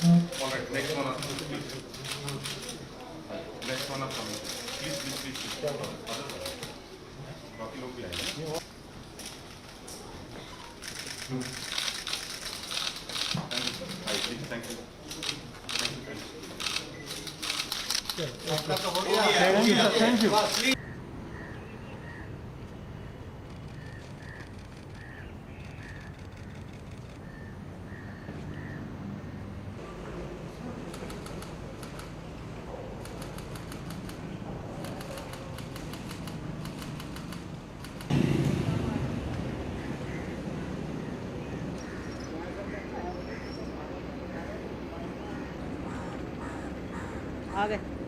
All right, next one up, please. Next one up, please. Other, बाकी लोग भी आएंगे. Thank you, sir. Hi, please, thank you. Thank you. आ गए।